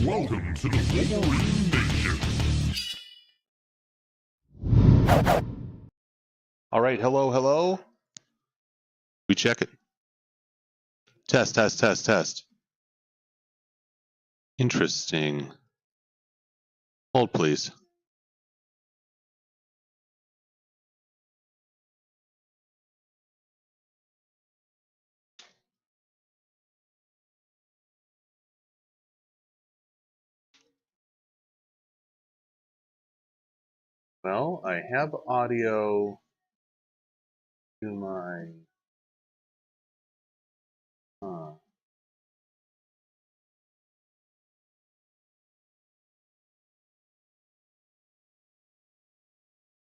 Welcome to the Wolverine Nation. All right, hello. We check it. Test. Interesting. Hold, please. Well, I have audio to my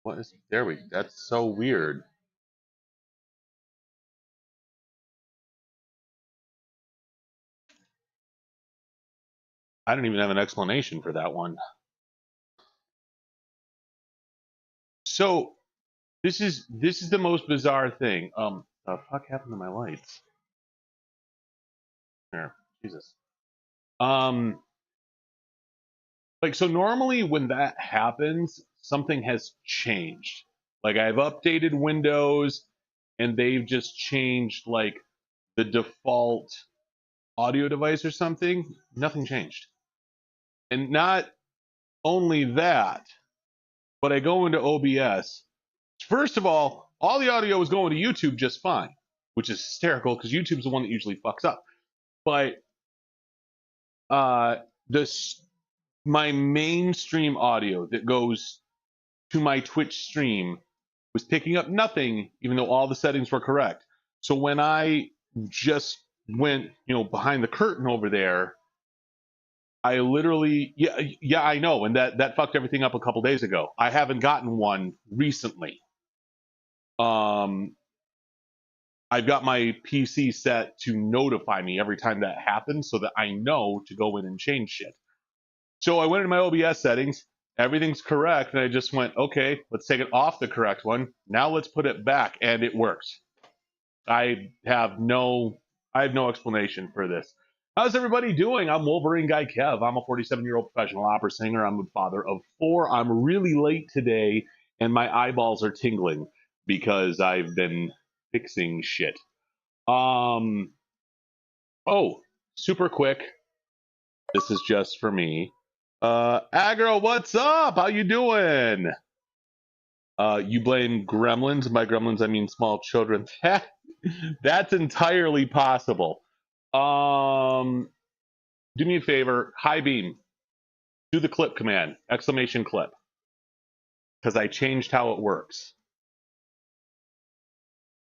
what is there we that's so weird. I don't even have an explanation for that one. So this is the most bizarre thing. The fuck happened to my lights? There, Jesus. Like, so normally when that happens, something has changed. Like, I've updated Windows and they've just changed like the default audio device or something. Nothing changed. And not only that, but I go into OBS. First of all the audio was going to YouTube just fine, which is hysterical because YouTube's the one that usually fucks up. But my mainstream audio that goes to my Twitch stream was picking up nothing, even though all the settings were correct. So when I just went, behind the curtain over there, I literally, yeah, I know, and that fucked everything up a couple days ago. I haven't gotten one recently. I've got my PC set to notify me every time that happens so that I know to go in and change shit. So I went into my OBS settings, everything's correct, and I just went, okay, let's take it off the correct one. Now let's put it back, and it works. I have no explanation for this. How's everybody doing? I'm Wolverine Guy Kev. I'm a 47-year-old professional opera singer. I'm the father of 4. I'm really late today, and my eyeballs are tingling because I've been fixing shit. Oh, super quick. This is just for me. Agro, what's up? How you doing? You blame gremlins. By gremlins, I mean small children. That's entirely possible. Do me a favor. High beam. Do the clip command. Exclamation clip. Because I changed how it works.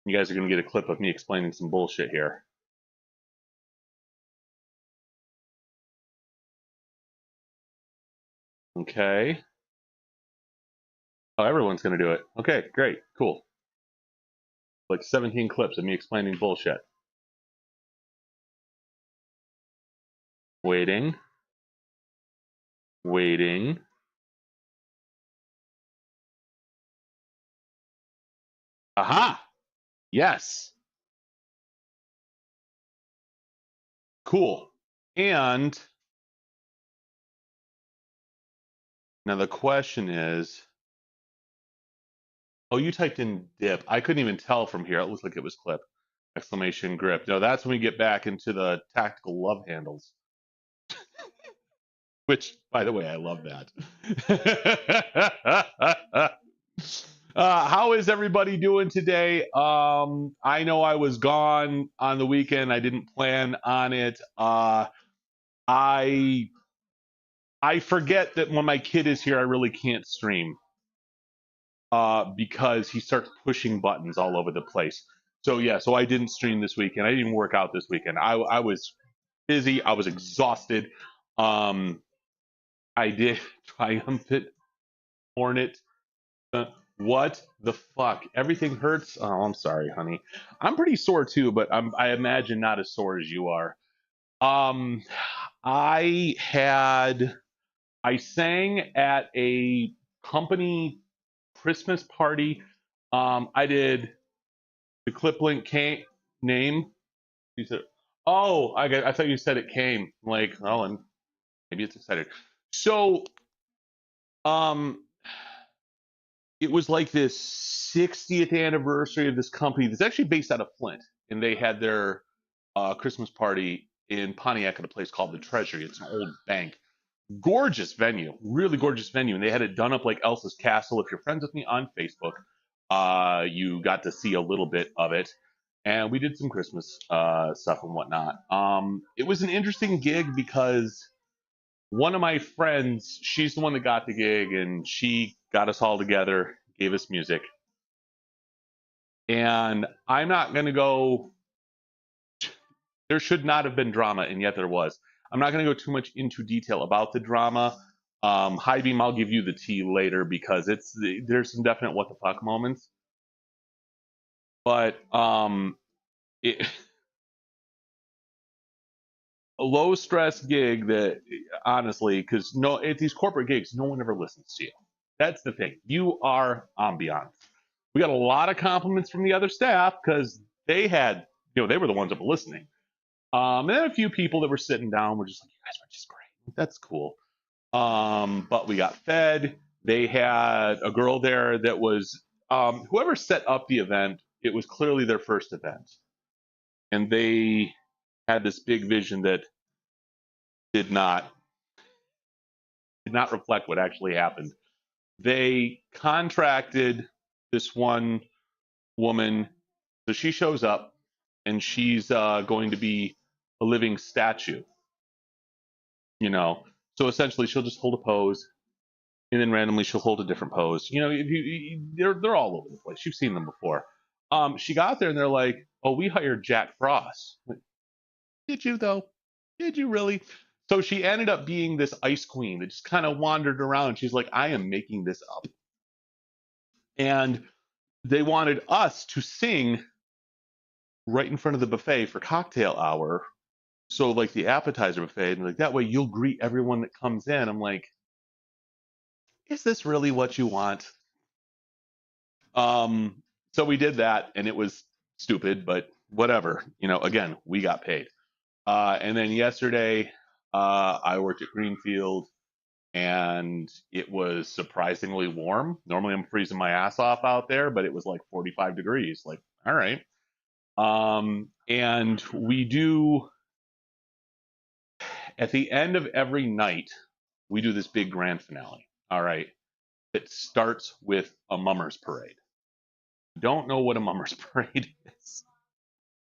You guys are going to get a clip of me explaining some bullshit here. Okay. Oh, everyone's going to do it. Okay, great. Cool. Like 17 clips of me explaining bullshit. Waiting. Aha! Yes. Cool. And now the question is, oh, you typed in dip. I couldn't even tell from here. It looked like it was clip. Exclamation grip. No, that's when we get back into the tactical love handles. Which, by the way, I love that. How is everybody doing today? I know I was gone on the weekend. I didn't plan on it. I forget that when my kid is here, I really can't stream because he starts pushing buttons all over the place. So yeah, so I didn't stream this weekend. I didn't even work out this weekend. I was busy. I was exhausted. I did triumphant hornet. What the fuck? Everything hurts. Oh, I'm sorry, honey. I'm pretty sore too, but I imagine not as sore as you are. I sang at a company Christmas party. I did the clip link name. Oh, I thought you said it came. Like, oh, and maybe it's excited. So, um, it was like this 60th anniversary of this company that's actually based out of Flint, and they had their Christmas party in Pontiac at a place called the Treasury. It's an old bank. Gorgeous venue, really gorgeous venue, and they had it done up like Elsa's Castle. If you're friends with me on Facebook, you got to see a little bit of it, and we did some Christmas stuff and whatnot. It was an interesting gig because one of my friends, she's the one that got the gig, and she got us all together, gave us music. And I'm not going to go, there should not have been drama, and yet there was. I'm not going to go too much into detail about the drama. High Beam, I'll give you the tea later because there's some definite what the fuck moments. But it, a low stress gig that honestly, because at these corporate gigs, no one ever listens to you. That's the thing. You are ambiance. We got a lot of compliments from the other staff because they had, they were the ones that were listening. And then a few people that were sitting down were just like, you guys were just great. That's cool. But we got fed. They had a girl there that was, whoever set up the event, it was clearly their first event. And they had this big vision that did not reflect what actually happened. They contracted this one woman, so she shows up and she's going to be a living statue, So essentially, she'll just hold a pose, and then randomly she'll hold a different pose. They're all over the place. You've seen them before. She got there and they're like, "Oh, we hired Jack Frost." Like, did you though? Did you really? So she ended up being this ice queen that just kind of wandered around. She's like, I am making this up. And they wanted us to sing right in front of the buffet for cocktail hour. So like the appetizer buffet, and like that way you'll greet everyone that comes in. I'm like, is this really what you want? So we did that and it was stupid, but whatever. Again, we got paid. And then yesterday, I worked at Greenfield and it was surprisingly warm. Normally I'm freezing my ass off out there, but it was like 45 degrees. Like, all right. And we do, at the end of every night, we do this big grand finale. All right. It starts with a mummers parade. Don't know what a mummers parade is.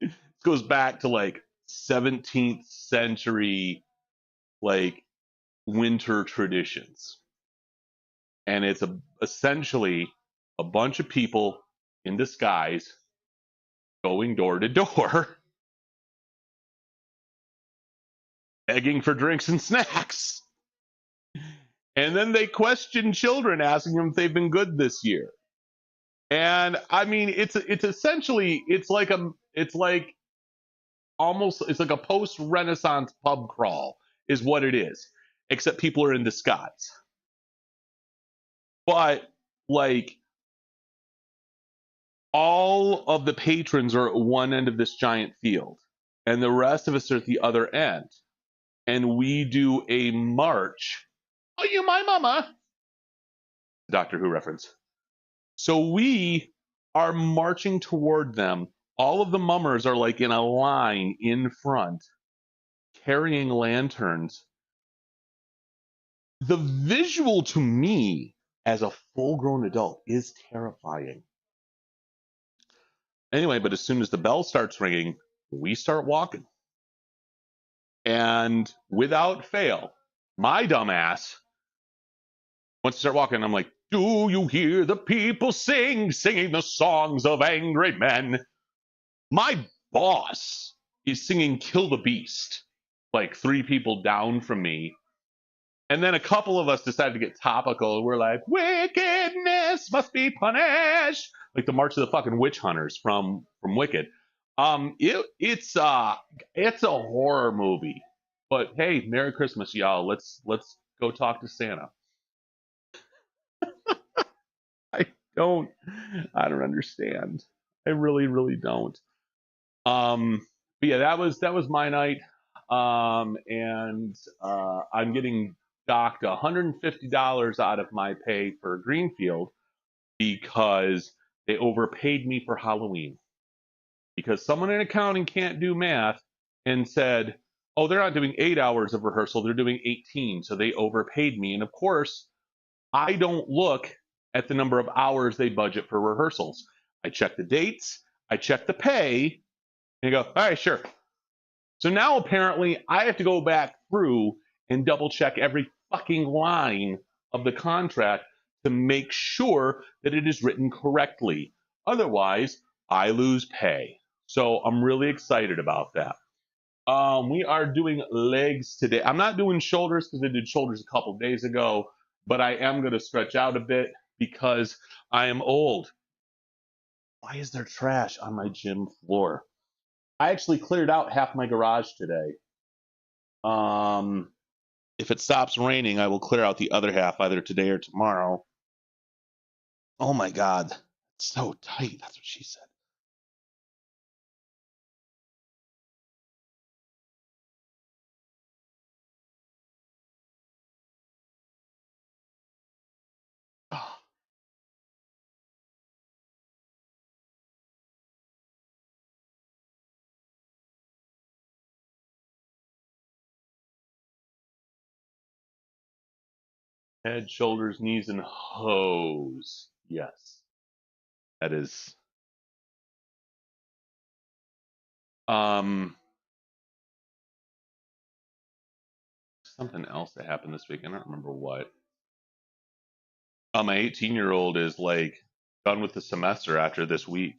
This goes back to like 17th century, like winter traditions. And it's essentially a bunch of people in disguise going door to door begging for drinks and snacks. And then they question children, asking them if they've been good this year. And I mean, it's essentially it's like a post-Renaissance pub crawl is what it is, except people are in disguise. But like all of the patrons are at one end of this giant field, and the rest of us are at the other end. And we do a march. Oh, you my mama. Doctor Who reference. So we are marching toward them. All of the mummers are like in a line in front, carrying lanterns. The visual to me as a full grown adult is terrifying. Anyway, but as soon as the bell starts ringing, we start walking. And without fail, my dumbass, once you start walking, I'm like, do you hear the people singing the songs of angry men? My boss is singing Kill the Beast, like 3 people down from me. And then a couple of us decided to get topical. We're like, wickedness must be punished. Like the March of the fucking Witch Hunters from Wicked. It's a horror movie. But hey, Merry Christmas, y'all. Let's go talk to Santa. I don't understand. I really, really don't. But yeah, that was my night. And I'm getting docked $150 out of my pay for Greenfield because they overpaid me for Halloween. Because someone in accounting can't do math and said, oh, they're not doing 8 hours of rehearsal, they're doing 18. So they overpaid me. And of course, I don't look at the number of hours they budget for rehearsals. I check the dates, I check the pay, and I go, all right, sure. So now apparently I have to go back through and double check every fucking line of the contract to make sure that it is written correctly. Otherwise, I lose pay. So I'm really excited about that. We are doing legs today. I'm not doing shoulders because I did shoulders a couple days ago, but I am going to stretch out a bit because I am old. Why is there trash on my gym floor? I actually cleared out half my garage today. If it stops raining, I will clear out the other half either today or tomorrow. Oh my God, it's so tight. That's what she said. Oh, head, shoulders, knees, and hose. Yes, that is. Um, Something else that happened this week. I don't remember what. My 18-year-old is like done with the semester after this week.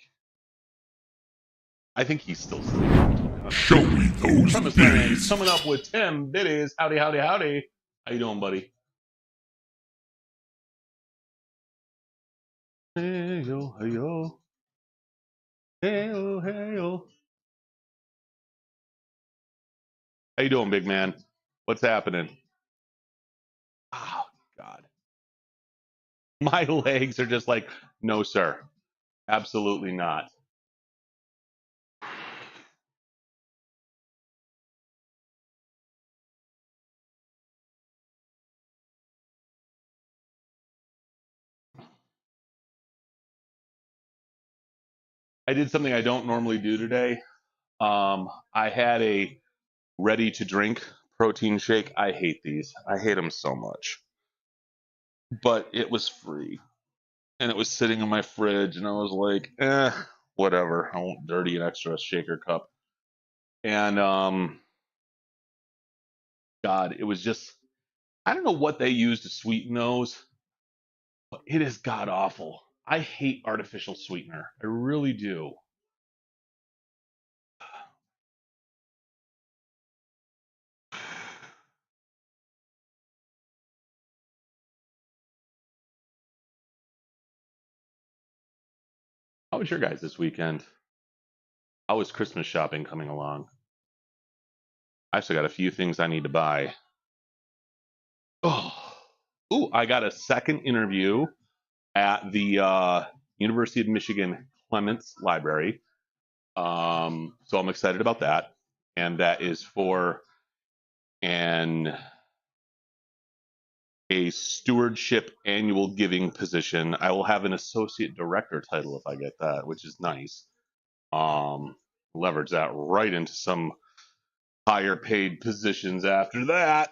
I think he's still sleeping. Show me those biddies. Coming up with Tim Biddies. Howdy, howdy, howdy. How you doing, buddy? Hey yo, hey yo, hey yo, hey yo. How you doing, big man? What's happening? Oh God, my legs are just like, no, sir, absolutely not. I did something I don't normally do today. I had a ready to drink protein shake. I hate these. I hate them so much. But it was free and it was sitting in my fridge and I was like, whatever. I won't dirty an extra shaker cup. And God, it was just I don't know what they use to sweeten those, but it is god awful. I hate artificial sweetener. I really do. How was your guys this weekend? How was Christmas shopping coming along? I still got a few things I need to buy. Oh, ooh, I got a second interview at the University of Michigan Clements Library. So I'm excited about that. And that is for an a stewardship annual giving position. I will have an associate director title if I get that, which is nice. Leverage that right into some higher paid positions after that.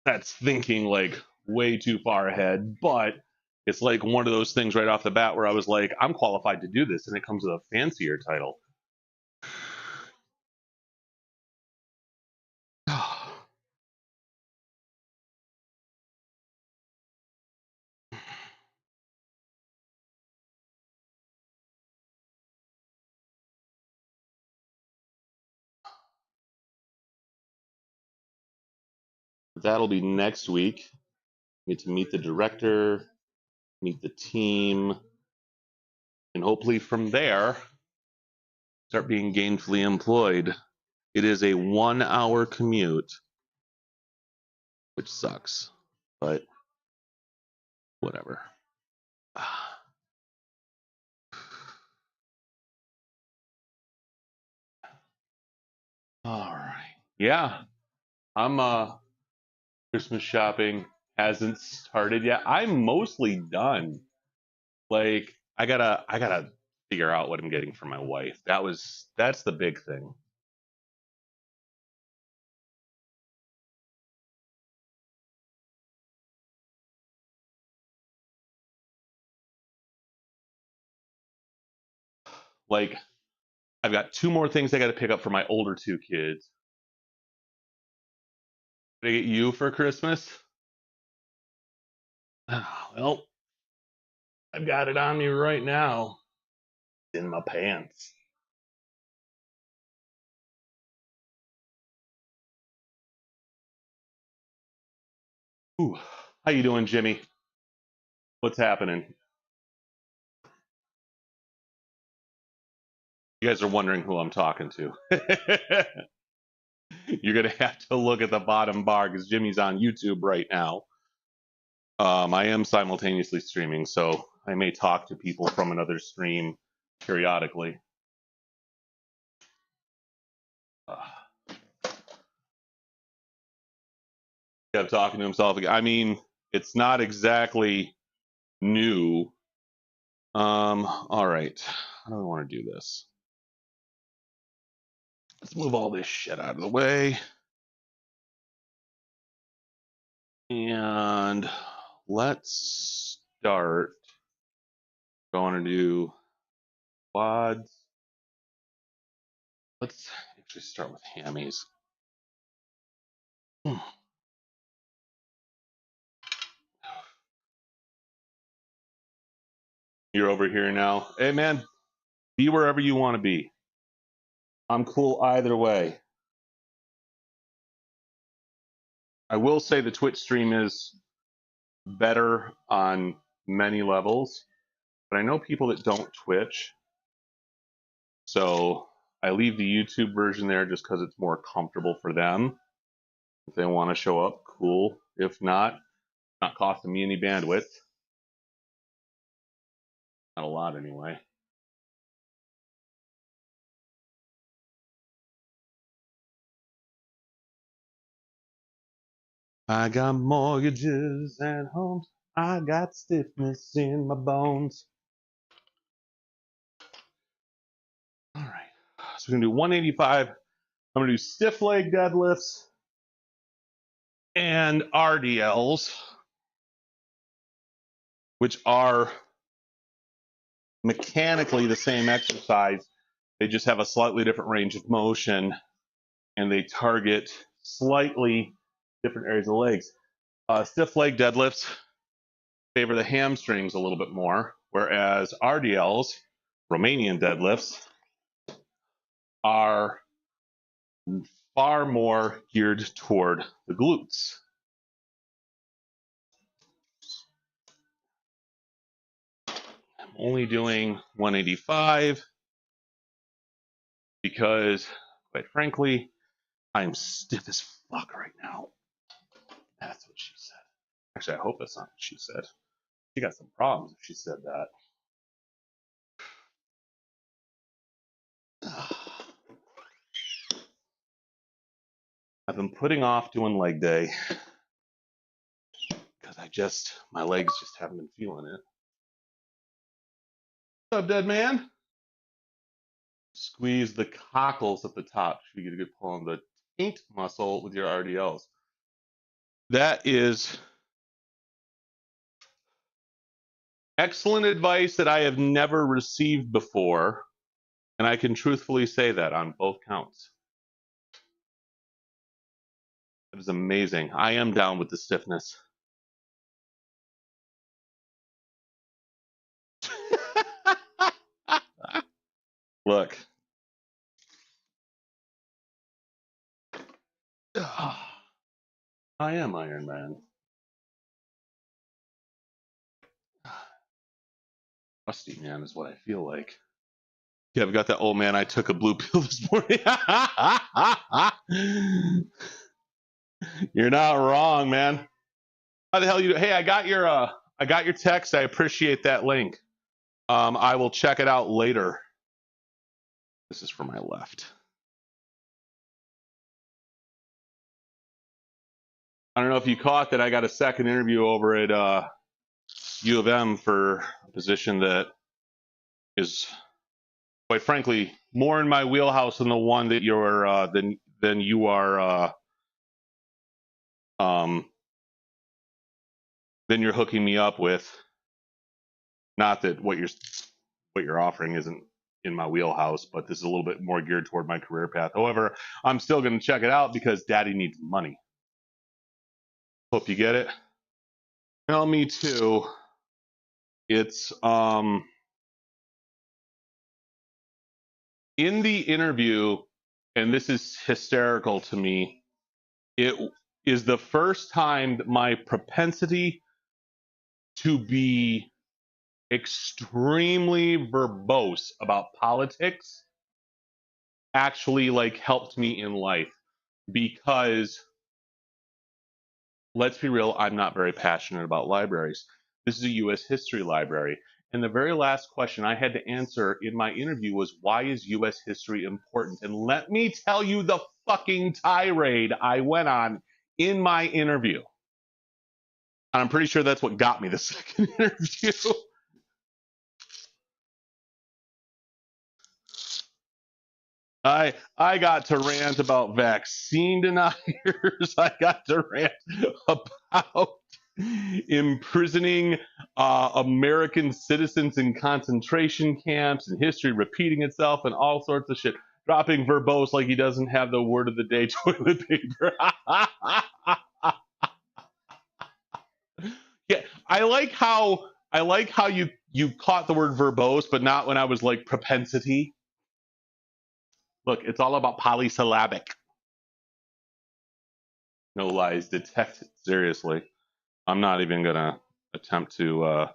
That's thinking like way too far ahead, but it's like one of those things right off the bat where I was like, I'm qualified to do this, and it comes with a fancier title. That'll be next week. Get to meet the director, meet the team, and hopefully from there start being gainfully employed. It is a 1 hour commute, which sucks, but whatever. All right. Yeah. I'm Christmas shopping hasn't started yet. I'm mostly done. Like I gotta figure out what I'm getting for my wife. That's the big thing. Like I've got two more things I gotta pick up for my older two kids. Did I get you for Christmas? Well, I've got it on me right now. In my pants. Ooh. How you doing, Jimmy? What's happening? You guys are wondering who I'm talking to. You're gonna have to look at the bottom bar because Jimmy's on YouTube right now. I am simultaneously streaming, so I may talk to people from another stream periodically. Kept talking to himself again. I mean, it's not exactly new. All right. How do I want to do this? Let's move all this shit out of the way. And let's start going to do quads. Let's actually start with hammies. You're over here now. Hey, man, be wherever you want to be. I'm cool either way. I will say the Twitch stream is better on many levels, but I know people that don't Twitch. So I leave the YouTube version there just because it's more comfortable for them. If they want to show up, cool. If not costing me any bandwidth. Not a lot anyway. I got mortgages and homes. I got stiffness in my bones. All right. So we're going to do 185. I'm going to do stiff leg deadlifts and RDLs, which are mechanically the same exercise. They just have a slightly different range of motion and they target slightly different areas of the legs. Stiff leg deadlifts favor the hamstrings a little bit more, whereas RDLs, Romanian deadlifts, are far more geared toward the glutes. I'm only doing 185 because, quite frankly, I'm stiff as fuck right now. That's what she said. Actually, I hope that's not what she said. She got some problems if she said that. I've been putting off doing leg day because my legs just haven't been feeling it. What's up, dead man? Squeeze the cockles at the top. You get a good pull on the taint muscle with your RDLs. That is excellent advice that I have never received before, and I can truthfully say that on both counts. It was amazing. I am down with the stiffness. Look. I am Iron Man. Rusty man is what I feel like. Yeah, I've got that old man. I took a blue pill this morning. You're not wrong, man. How the hell you? Hey, I got your text. I appreciate that link. I will check it out later. This is for my left. I don't know if you caught that I got a second interview over at U of M for a position that is, quite frankly, more in my wheelhouse than the one that you're than you are than you're hooking me up with. Not that what you're offering isn't in my wheelhouse, but this is a little bit more geared toward my career path. However, I'm still going to check it out because Daddy needs money. Hope you get it. Well, me too. It's in the interview, and this is hysterical to me. It is the first time that my propensity to be extremely verbose about politics actually like helped me in life, because let's be real, I'm not very passionate about libraries. This is a US history library, and the very last question I had to answer in my interview was, why is US history important? And let me tell you the fucking tirade I went on in my interview. And I'm pretty sure that's what got me the second interview. I got to rant about vaccine deniers. I got to rant about imprisoning American citizens in concentration camps and history repeating itself and all sorts of shit. Dropping verbose like he doesn't have the word of the day toilet paper. Yeah, I like how you caught the word verbose, but not when I was like propensity. Look, it's all about polysyllabic. No lies detected. Seriously, I'm not even gonna attempt to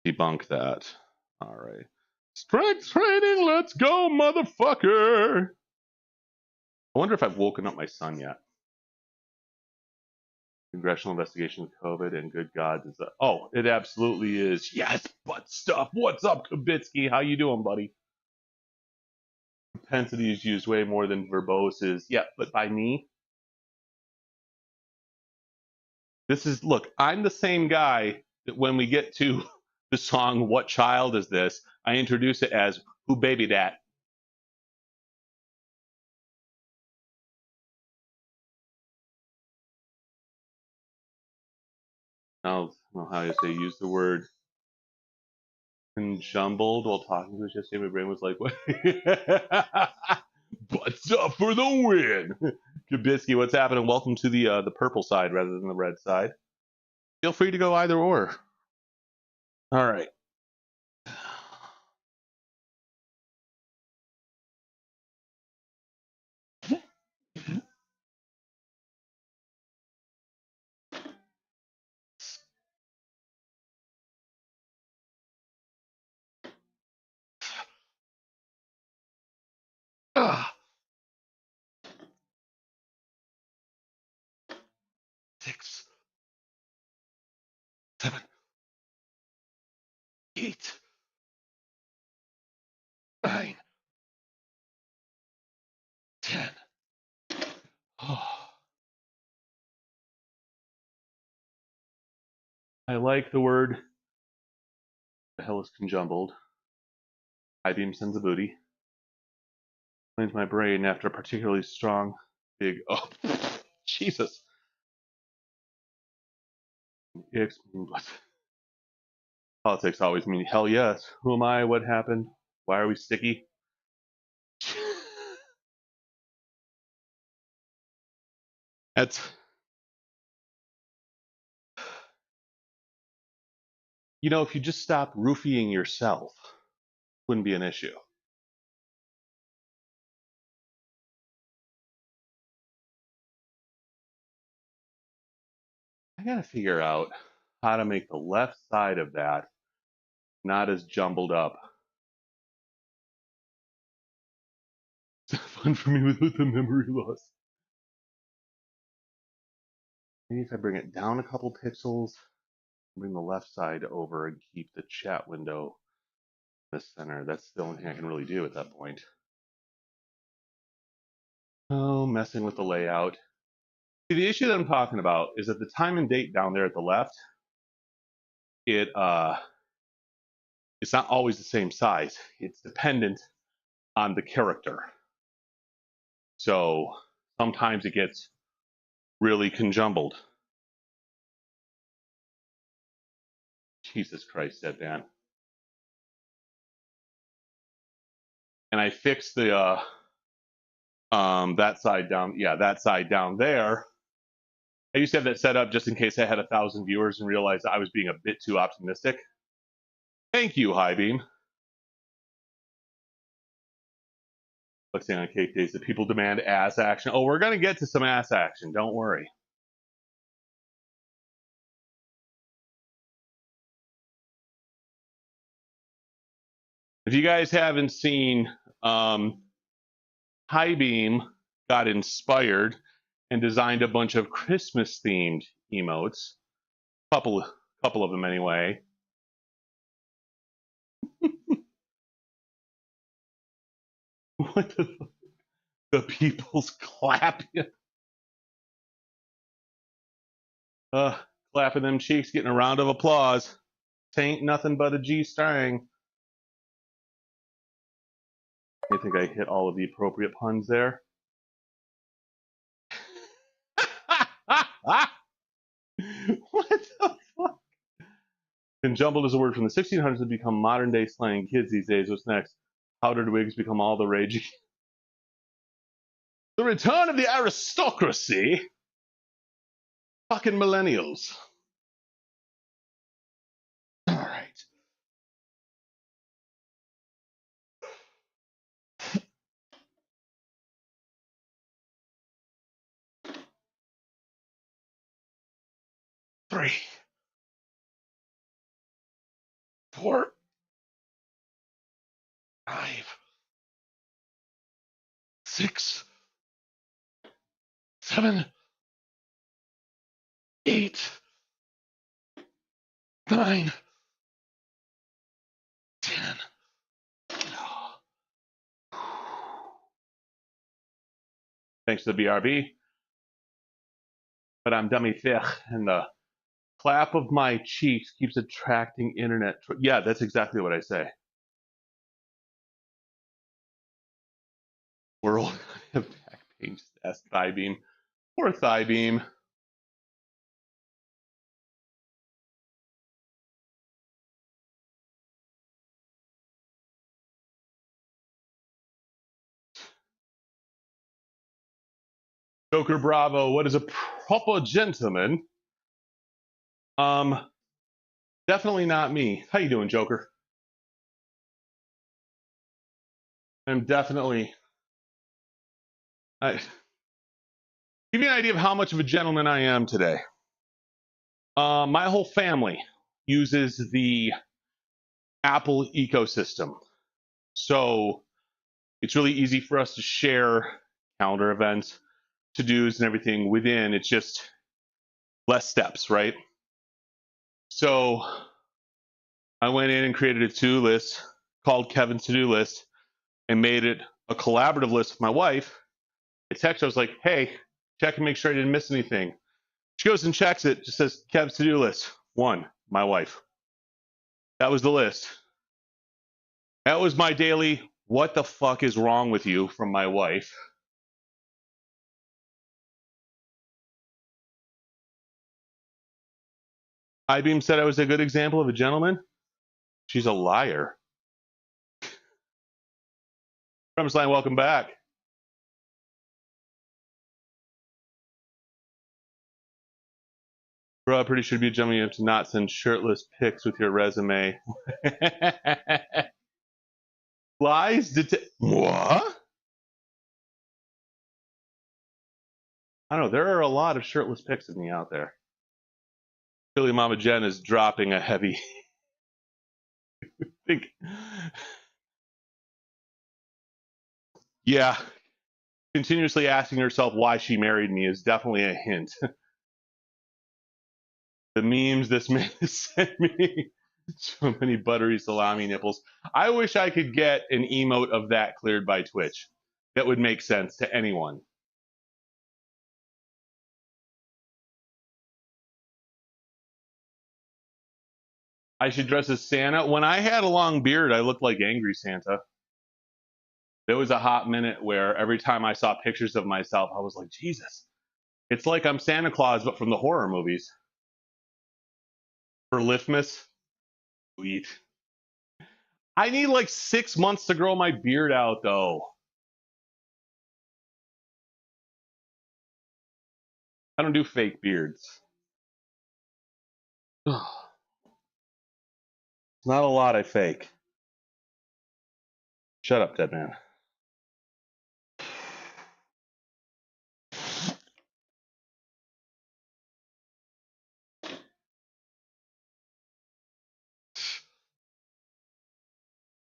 debunk that. All right, strength training. Let's go, motherfucker. I wonder if I've woken up my son yet. Congressional investigation of COVID, and good God, is that? Oh, it absolutely is. Yes, butt stuff. What's up, Kabitsky? How you doing, buddy? Propensity is used way more than verbose is. Yeah, but by me. This is, look, I'm the same guy that when we get to the song What Child Is This, I introduce it as Who Baby Dat. I don't know how you say use the word conjumbled while talking to us yesterday. My brain was like, what? What's up for the win? Kabisky, what's happening? Welcome to the purple side rather than the red side. Feel free to go either or. All right. Ah, 6, 7, 8, 9, 10. Oh, I like the word. The hell is conjumbled? I-beam sends a booty. Cleans my brain after a particularly strong, big. Oh, Jesus. Politics always mean hell yes. Who am I? What happened? Why are we sticky? That's, you know, if you just stop roofying yourself, it wouldn't be an issue. I gotta figure out how to make the left side of that not as jumbled up. It's fun for me without the memory loss. Maybe if I bring it down a couple pixels, bring the left side over and keep the chat window in the center. That's the only thing I can really do at that point. Oh, messing with the layout. See, the issue that I'm talking about is that the time and date down there at the left, it's not always the same size. It's dependent on the character. So sometimes it gets really conjumbled. Jesus Christ, dead man. And I fixed the that side down. Yeah, that side down there. I used to have that set up just in case I had 1,000 viewers and realized I was being a bit too optimistic. Thank you, Highbeam. Let's say on Cake Days that people demand ass action. Oh, we're going to get to some ass action. Don't worry. If you guys haven't seen, Highbeam got inspired and designed a bunch of Christmas-themed emotes. Couple of them anyway. What the people's clapping? Clapping them cheeks, getting a round of applause. Tain't nothing but a G-string. I think I hit all of the appropriate puns there. What the fuck? Conjumbled is a word from the 1600s to become modern day slang. Kids these days, what's next? Powdered wigs become all the rage. The return of the aristocracy. Fucking millennials. All right. Three, 4, 5, 6, 7, 8, 9, 10. Thanks to the BRB. But I'm dummy thick, and the clap of my cheeks keeps attracting internet. Yeah, that's exactly what I say. World back page S thigh beam. Poor thigh beam. Joker Bravo, what is a proper gentleman? Definitely not me. How you doing, Joker? I'm definitely. Give you an idea of how much of a gentleman I am today. My whole family uses the Apple ecosystem, so it's really easy for us to share calendar events, to-dos, and everything within. It's just less steps, right? So I went in and created a to-do list called Kevin's to-do list and made it a collaborative list with my wife. I text her, I was like, hey, check and make sure I didn't miss anything. She goes and checks it, just says Kev's to-do list. 1, my wife. That was the list. That was my daily, what the fuck is wrong with you, from my wife. Ibeam said I was a good example of a gentleman. She's a liar. Premise Line, welcome back. Bro, I'm pretty sure it'd be a gentleman. You have to not send shirtless pics with your resume. Lies? What? I don't know. There are a lot of shirtless pics of me out there. Philly Mama Jen is dropping a heavy. think. Yeah. Continuously asking herself why she married me is definitely a hint. The memes this man has sent me. So many buttery salami nipples. I wish I could get an emote of that cleared by Twitch. That would make sense to anyone. I should dress as Santa. When I had a long beard, I looked like Angry Santa. There was a hot minute where every time I saw pictures of myself, I was like, Jesus, it's like I'm Santa Claus, but from the horror movies. For Liftmas, sweet. I need like 6 months to grow my beard out, though. I don't do fake beards. It's not a lot I fake. Shut up, dead man.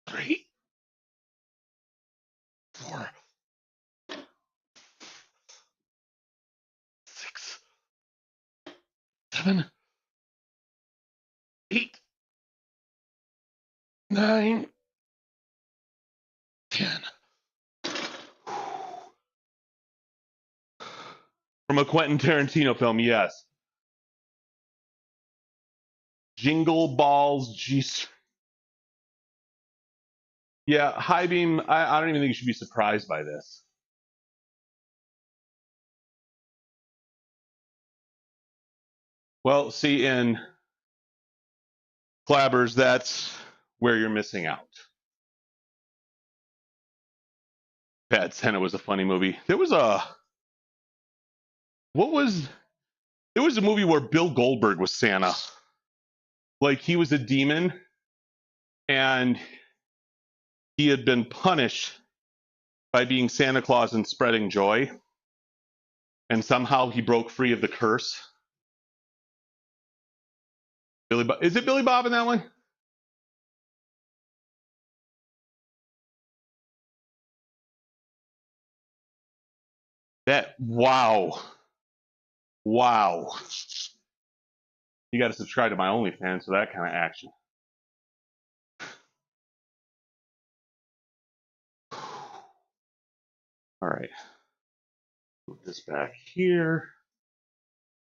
Three, 4, 6, 7, 8, 9, 10. From a Quentin Tarantino film, yes. Jingle Balls G. Yeah, High Beam, I don't even think you should be surprised by this. Well, see, in Clabbers, that's where you're missing out. Bad Santa was a funny movie. There was a movie where Bill Goldberg was Santa. Like he was a demon and he had been punished by being Santa Claus and spreading joy. And somehow he broke free of the curse. Is it Billy Bob in that one? Wow. You got to subscribe to my OnlyFans for that kind of action. All right. Put this back here.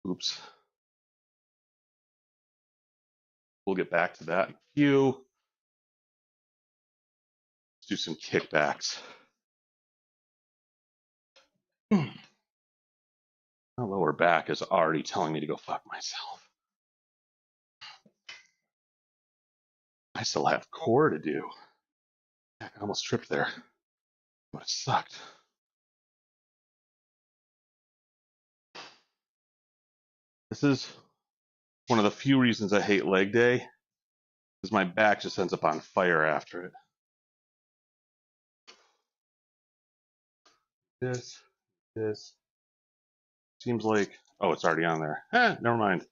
Oops. We'll get back to that in a few. Let's do some kickbacks. My lower back is already telling me to go fuck myself. I still have core to do. Heck, I almost tripped there. But it sucked. This is one of the few reasons I hate leg day, because my back just ends up on fire after it. This. Seems like, oh, it's already on there. Never mind.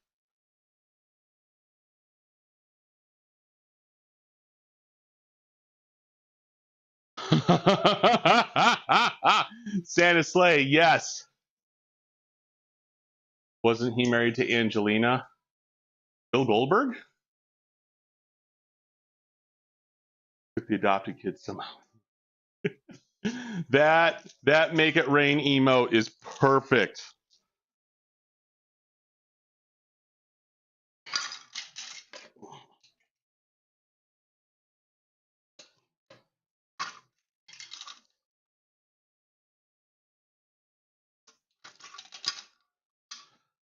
Santa Slay, yes. Wasn't he married to Angelina? Bill Goldberg? Took the adopted kid somehow. that make it rain emote is perfect.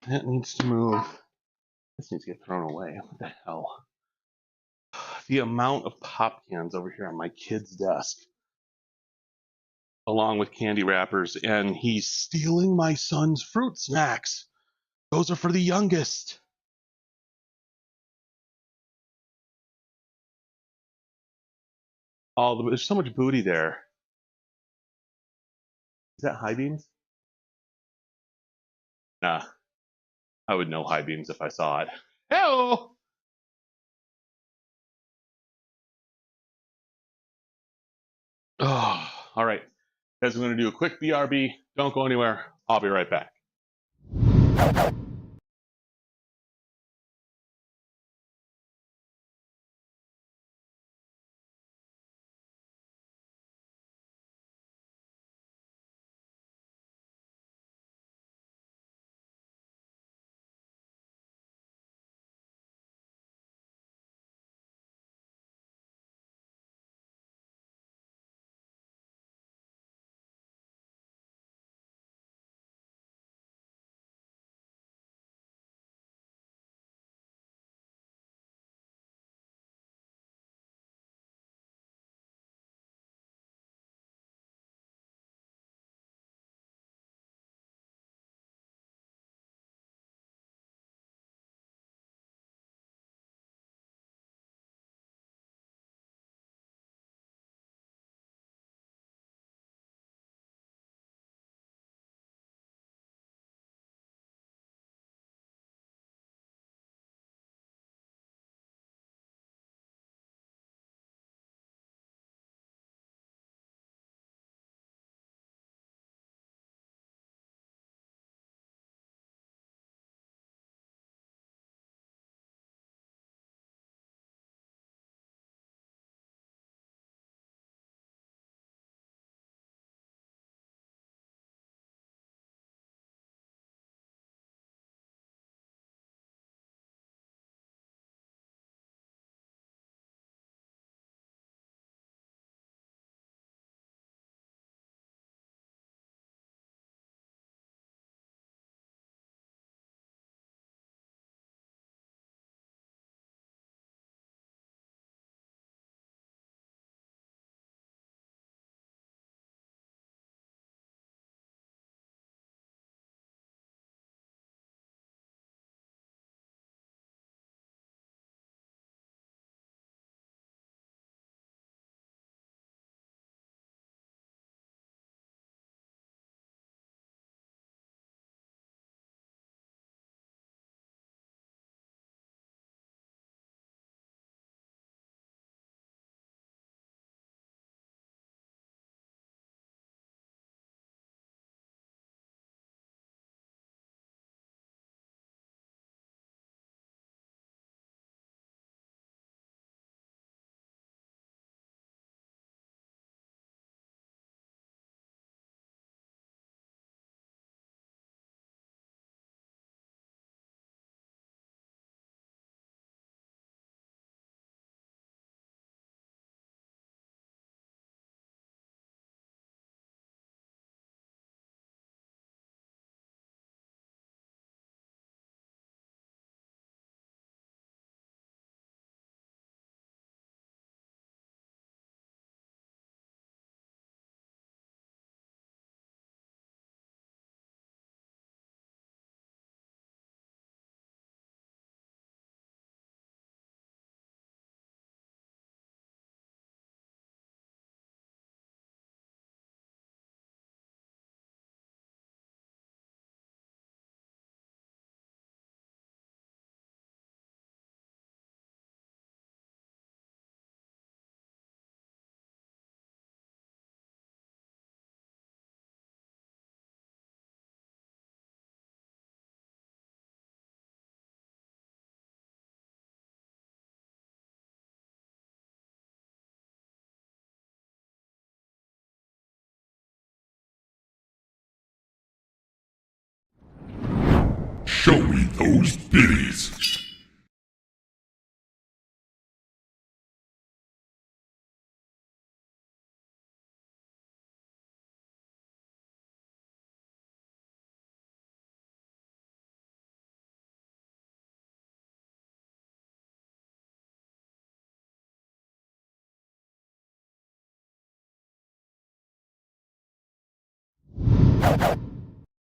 That needs to move. This needs to get thrown away. What the hell? The amount of pop cans over here on my kid's desk, along with candy wrappers, and he's stealing my son's fruit snacks. Those are for the youngest. There's so much booty there. Is that high beams? Nah. I would know high beams if I saw it. Hello! Oh, all right. Guys, I'm going to do a quick BRB. Don't go anywhere. I'll be right back. Show me those biddies.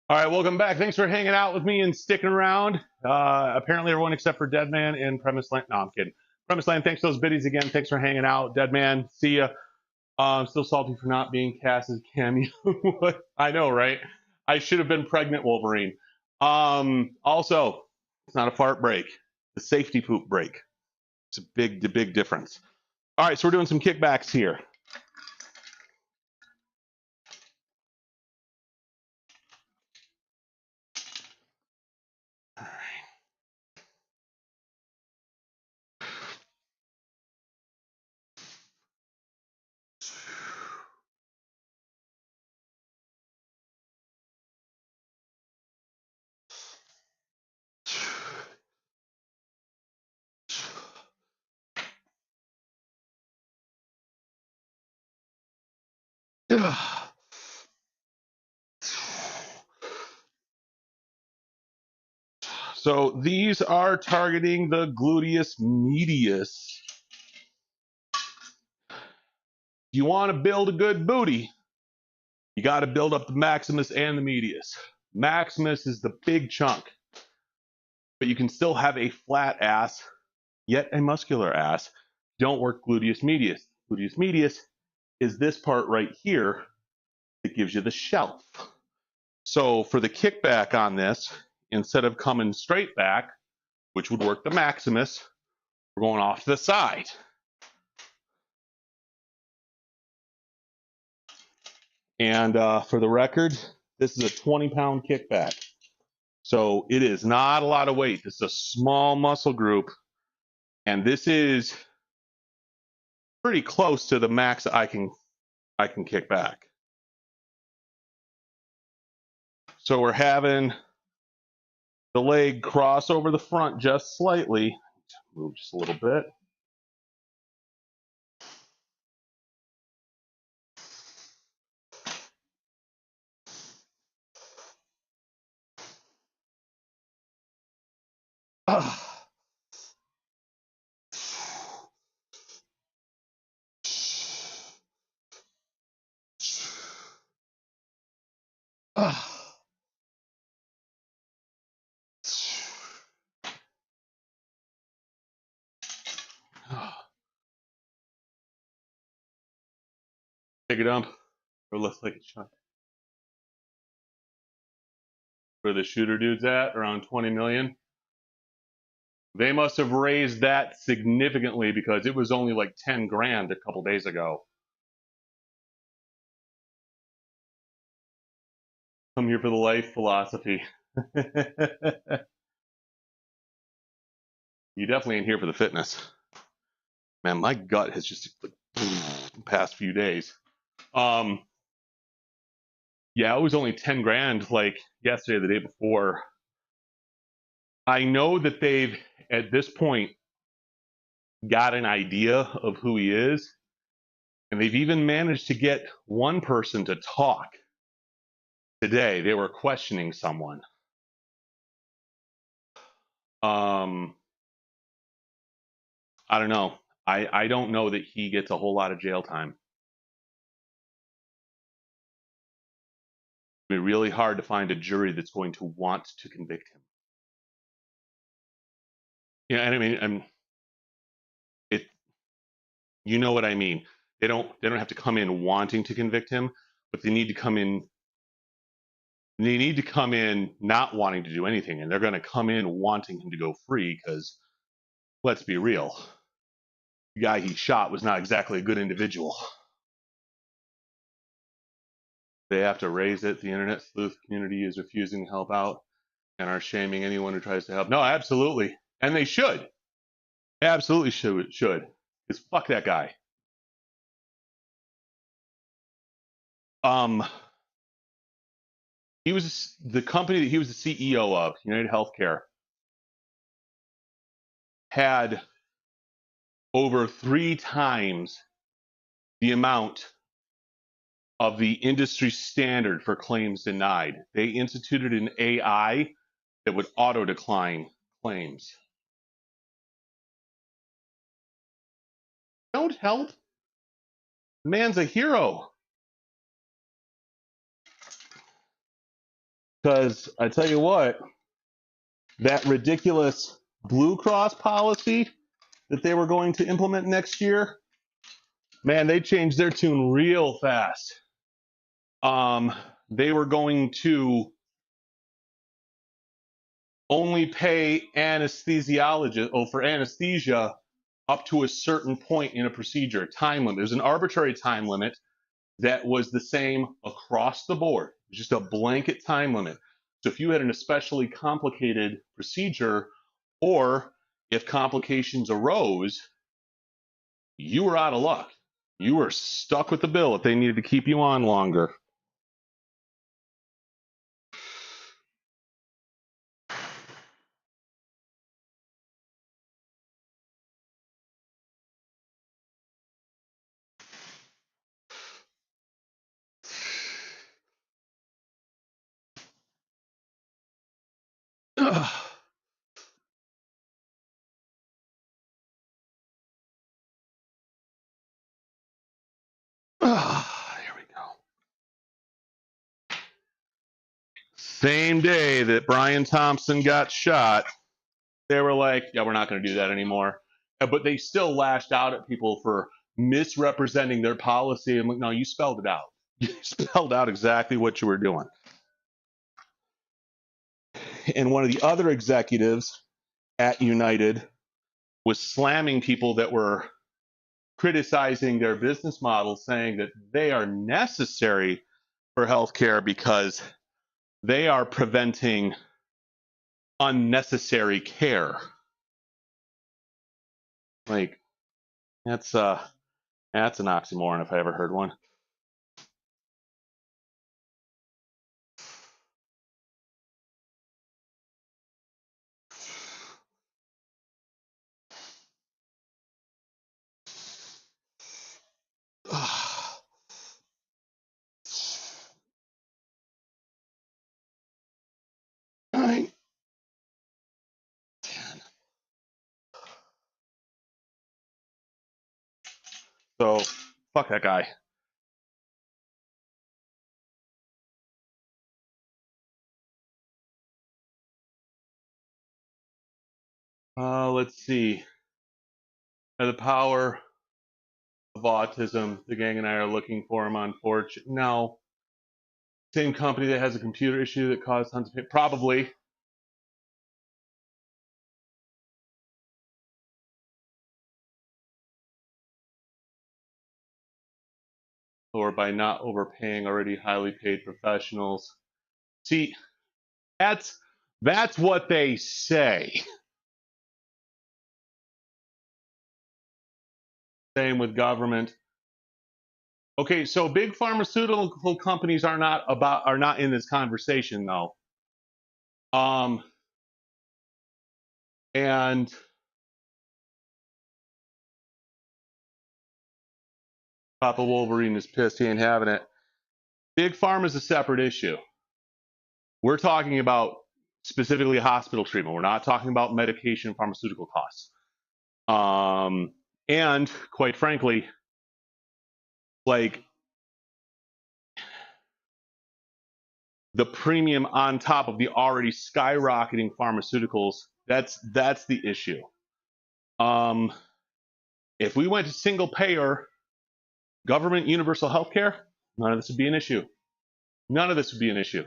All right, welcome back. Thanks for hanging out with me and sticking around. Apparently everyone except for Deadman and Premise Land. No, I'm kidding. Premise Land, thanks for those biddies again. Thanks for hanging out. Deadman, see ya. I'm still salty for not being cast as cameo. I know, right? I should have been pregnant Wolverine. Also, it's not a fart break. It's a safety poop break. It's a big difference. All right, so we're doing some kickbacks here. So these are targeting the gluteus medius. If you want to build a good booty, you got to build up the maximus and the medius. Maximus is the big chunk, but you can still have a flat ass, yet a muscular ass. Don't work gluteus medius. Gluteus medius is this part right here that gives you the shelf. So for the kickback on this, instead of coming straight back, which would work the maximus, we're going off to the side. And for the record, this is a 20-pound kickback. So it is not a lot of weight. This is a small muscle group. And this is pretty close to the max I can kick back. So we're having the leg cross over the front just slightly. Move just a little bit. Take a dump, or looks like a chunk. Where the shooter dude's at, around 20 million. They must have raised that significantly because it was only like 10 grand a couple days ago. Come here for the life philosophy. You definitely ain't here for the fitness. Man, my gut has just the past few days. Yeah, it was only 10 grand like yesterday, the day before. I know that they've, at this point, got an idea of who he is. And they've even managed to get one person to talk today. They were questioning someone. I don't know. I don't know that he gets a whole lot of jail time. It'd be really hard to find a jury that's going to want to convict him. Yeah, and I mean, you know what I mean. They don't have to come in wanting to convict him, but they need to come in. They need to come in not wanting to do anything, and they're going to come in wanting him to go free because, let's be real, the guy he shot was not exactly a good individual. They have to raise it. The internet sleuth community is refusing to help out and are shaming anyone who tries to help. No, absolutely. And they should. Absolutely should. Because fuck that guy. He was the company that he was the CEO of, United Healthcare, had over 3 times the amount of the industry standard for claims denied. They instituted an AI that would auto-decline claims. Don't help. The man's a hero. Because I tell you what, that ridiculous Blue Cross policy that they were going to implement next year, man, they changed their tune real fast. They were going to only pay anesthesiologists, for anesthesia up to a certain point in a procedure, time limit. There's an arbitrary time limit that was the same across the board, just a blanket time limit. So if you had an especially complicated procedure, or if complications arose, you were out of luck. You were stuck with the bill if they needed to keep you on longer. All here we go. Same day that Brian Thompson got shot, they were like, yeah, we're not going to do that anymore. But they still lashed out at people for misrepresenting their policy. I'm like, no, you spelled it out. You spelled out exactly what you were doing. And one of the other executives at United was slamming people that were criticizing their business model, saying that they are necessary for healthcare because they are preventing unnecessary care. Like, that's an oxymoron if I ever heard one. Nine, 10. So, fuck that guy. Let's see. The power of autism. The gang and I are looking for him on Fortune. No. Same company that has a computer issue that caused tons of pain. Probably. Or by not overpaying already highly paid professionals. See, that's what they say. Same with government. Okay, so big pharmaceutical companies are not in this conversation though. And Papa Wolverine is pissed he ain't having it. Big pharma is a separate issue. We're talking about specifically hospital treatment. We're not talking about medication, pharmaceutical costs. And quite frankly, like the premium on top of the already skyrocketing pharmaceuticals, that's the issue. If we went to single payer government universal health care, none of this would be an issue. None of this would be an issue.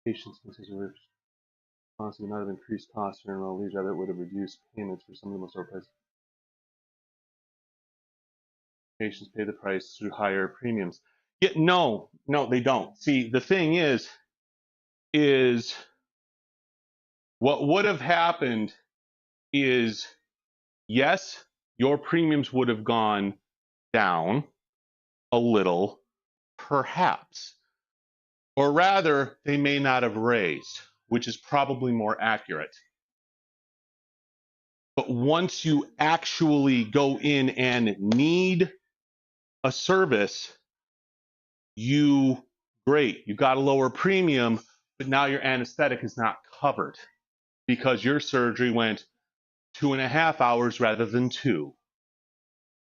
Patients consider response would not have increased costs for enroll leisure, rather it would have reduced payments for some of the most overpriced. Patients pay the price through higher premiums. Yeah, no, they don't. See, the thing is what would have happened is, yes, your premiums would have gone down a little, Perhaps. Or rather, they may not have raised, which is probably more accurate. But once you actually go in and need a service, great, you got a lower premium, but now your anesthetic is not covered because your surgery went 2.5 hours rather than 2.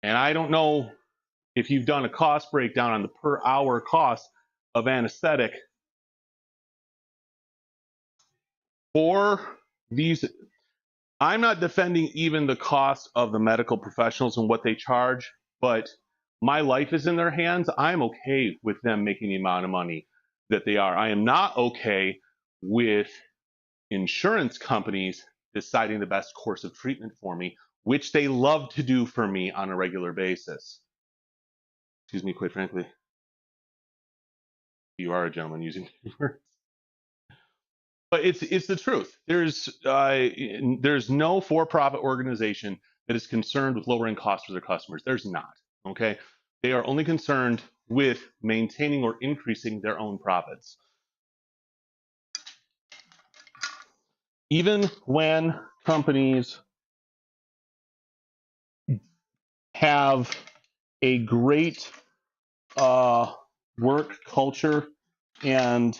And I don't know if you've done a cost breakdown on the per hour cost of anesthetic for these. I'm not defending even the cost of the medical professionals and what they charge, but my life is in their hands. I'm okay with them making the amount of money that they are. I am not okay with insurance companies deciding the best course of treatment for me, which they love to do for me on a regular basis. Excuse me, quite frankly. You are a gentleman using words. But it's the truth. There's no for-profit organization that is concerned with lowering costs for their customers. There's not. Okay, they are only concerned with maintaining or increasing their own profits. Even when companies have a great work culture and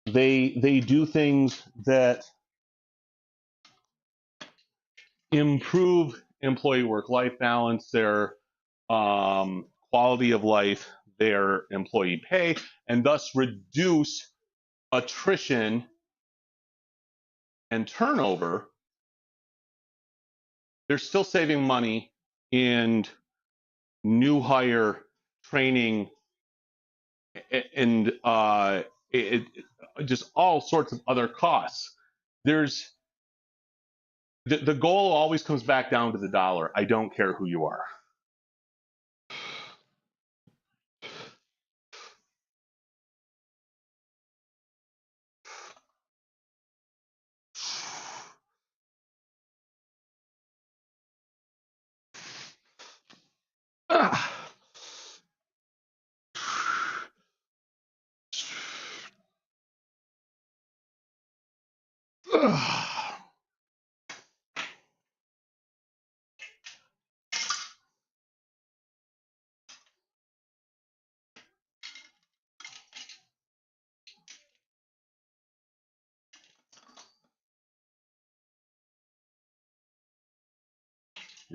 they do things that improve employee work-life balance, their quality of life, their employee pay, and thus reduce attrition and turnover, they're still saving money in new hire training and just all sorts of other costs. There's the goal always comes back down to the dollar. I don't care who you are.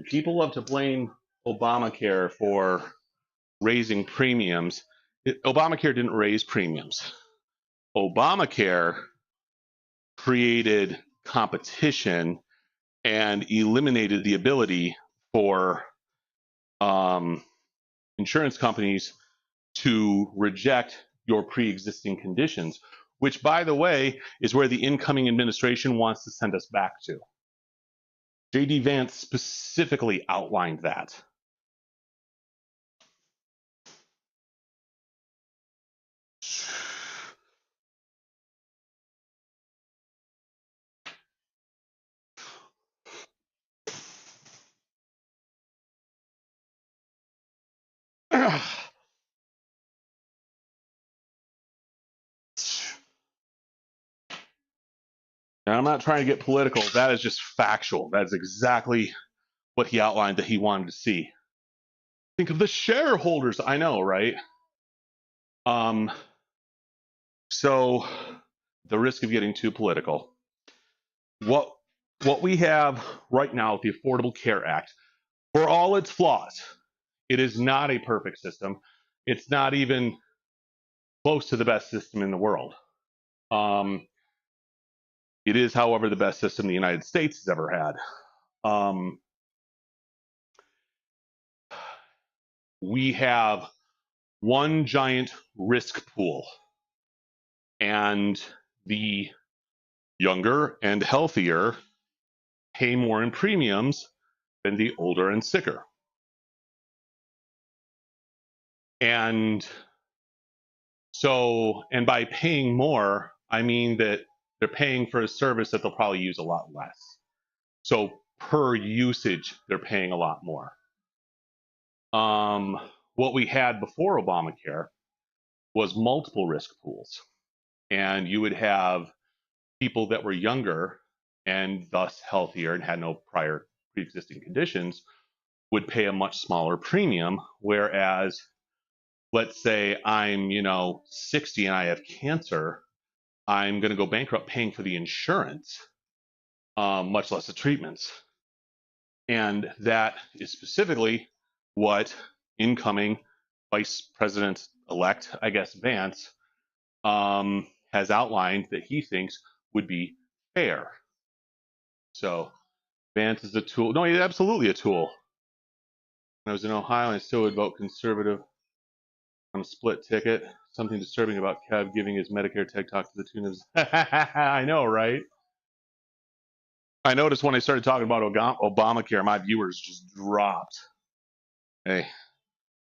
People love to blame Obamacare for raising premiums. Obamacare didn't raise premiums. Obamacare created competition and eliminated the ability for insurance companies to reject your pre-existing conditions, which, by the way, is where the incoming administration wants to send us back to. J.D. Vance specifically outlined that. Now, I'm not trying to get political. That is just factual. That's exactly what he outlined that he wanted to see. Think of the shareholders. I know, right? So the risk of getting too political. What we have right now with the Affordable Care Act, for all its flaws, it is not a perfect system. It's not even close to the best system in the world. It is, however, the best system the United States has ever had. We have one giant risk pool, and the younger and healthier pay more in premiums than the older and sicker. And so, and by paying more, I mean that they're paying for a service that they'll probably use a lot less. So per usage, they're paying a lot more. What we had before Obamacare was multiple risk pools. And you would have people that were younger and thus healthier and had no prior pre-existing conditions would pay a much smaller premium. Whereas, let's say I'm, 60 and I have cancer, I'm going to go bankrupt paying for the insurance, much less the treatments. And that is specifically what incoming Vice President-elect, I guess, Vance, has outlined that he thinks would be fair. So Vance is a tool. No, he's absolutely a tool. When I was in Ohio, I still would vote conservative on a split ticket. Something disturbing about Kev giving his Medicare tech talk to the tune of, I know, right? I noticed when I started talking about Obamacare, my viewers just dropped. Hey,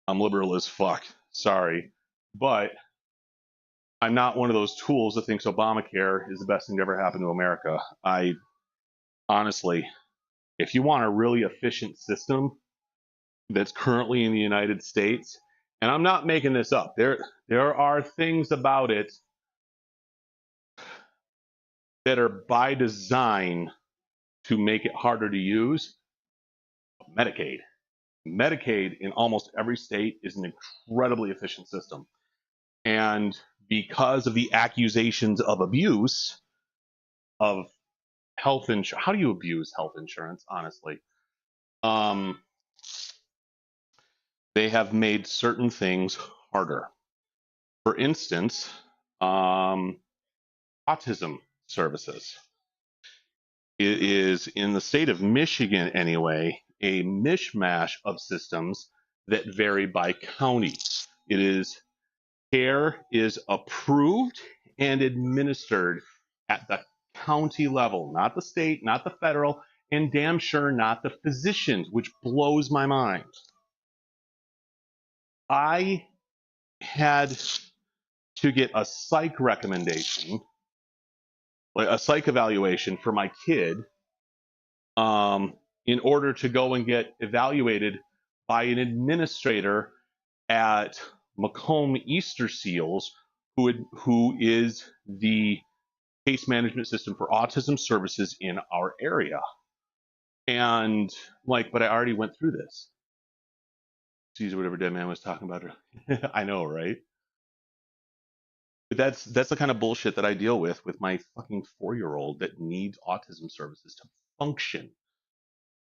I'm liberal as fuck. Sorry. But I'm not one of those tools that thinks Obamacare is the best thing to ever happen to America. I honestly, if you want a really efficient system that's currently in the United States, and I'm not making this up, there are things about it that are by design to make it harder to use. Medicaid. Medicaid in almost every state is an incredibly efficient system. And because of the accusations of abuse of health insurance, how do you abuse health insurance, honestly? They have made certain things harder. For instance, autism services. It is, in the state of Michigan anyway, a mishmash of systems that vary by county. It is, care is approved and administered at the county level, not the state, not the federal, and damn sure not the physicians, which blows my mind. I had to get a psych recommendation, like a psych evaluation for my kid, in order to go and get evaluated by an administrator at Macomb Easter Seals, who is the case management system for autism services in our area. And but I already went through this. Caesar, whatever dead man was talking about. I know, right? But that's the kind of bullshit that I deal with my fucking 4-year-old that needs autism services to function.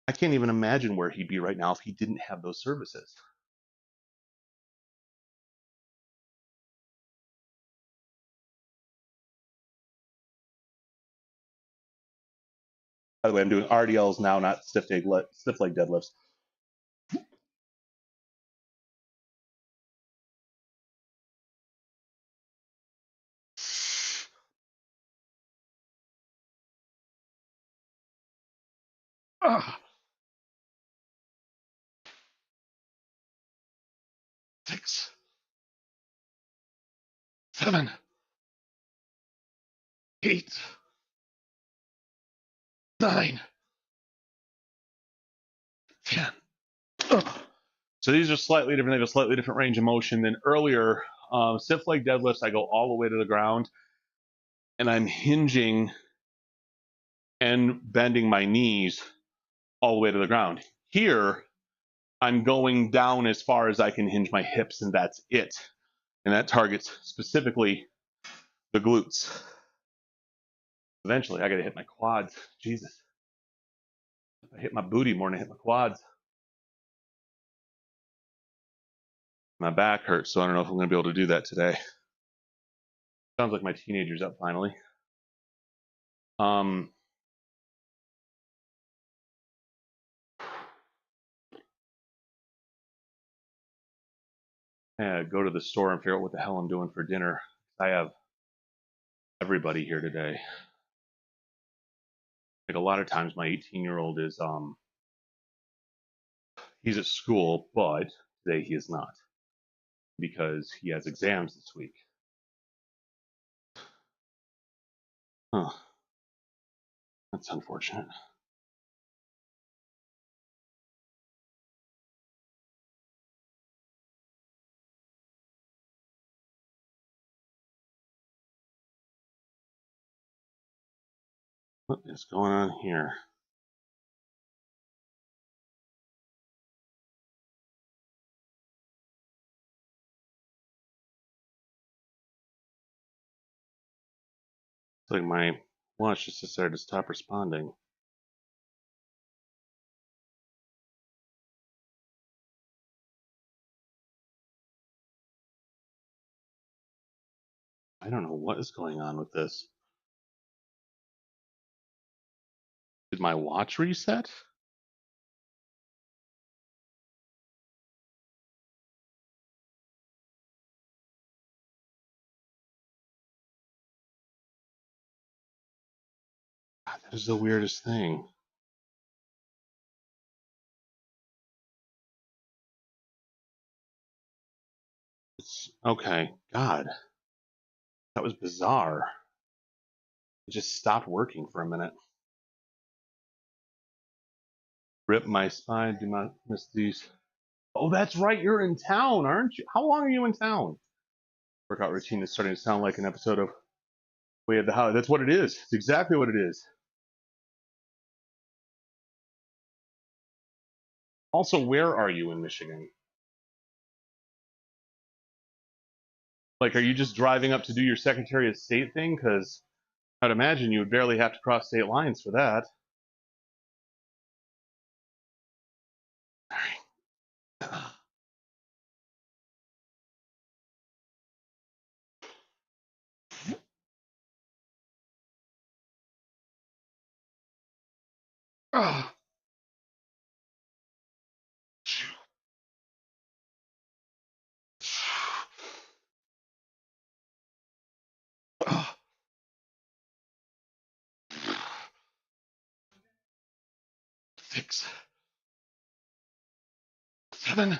I can't even imagine where he'd be right now if he didn't have those services. By the way, I'm doing RDLs now, not stiff leg deadlifts. Ah. 6, 7, 8, 9, 10. So these are slightly different. They have a slightly different range of motion than earlier. Stiff leg deadlifts, I go all the way to the ground, and I'm hinging and bending my knees all the way to the ground. Here, I'm going down as far as I can hinge my hips, and that's it. And that targets specifically the glutes. Eventually, I got to hit my quads. Jesus. I hit my booty more than I hit my quads. My back hurts, so I don't know if I'm going to be able to do that today. Sounds like my teenager's up finally. Yeah, go to the store and figure out what the hell I'm doing for dinner. I have everybody here today. Like a lot of times my 18-year-old is he's at school, but today he is not because he has exams this week. Huh. That's unfortunate. What is going on here? It's like my watch just decided to stop responding. I don't know what is going on with this. Did my watch reset? God, that is the weirdest thing. It's okay. God, that was bizarre. It just stopped working for a minute. Rip my spine. Do not miss these. Oh, that's right. You're in town, aren't you? How long are you in town? Workout routine is starting to sound like an episode of Way of the House. That's what it is. It's exactly what it is. Also, where are you in Michigan? Like, are you just driving up to do your Secretary of State thing? Because I'd imagine you would barely have to cross state lines for that. All right. Oh, 6, 7,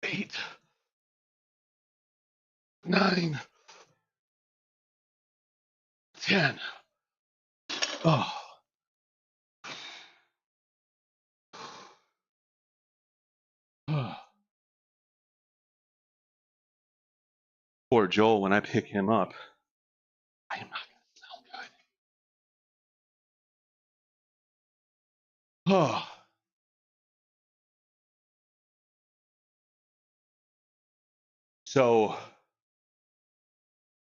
8, 9, 10. Oh. Poor Joel, when I pick him up, I am not going to sound good. Oh. So,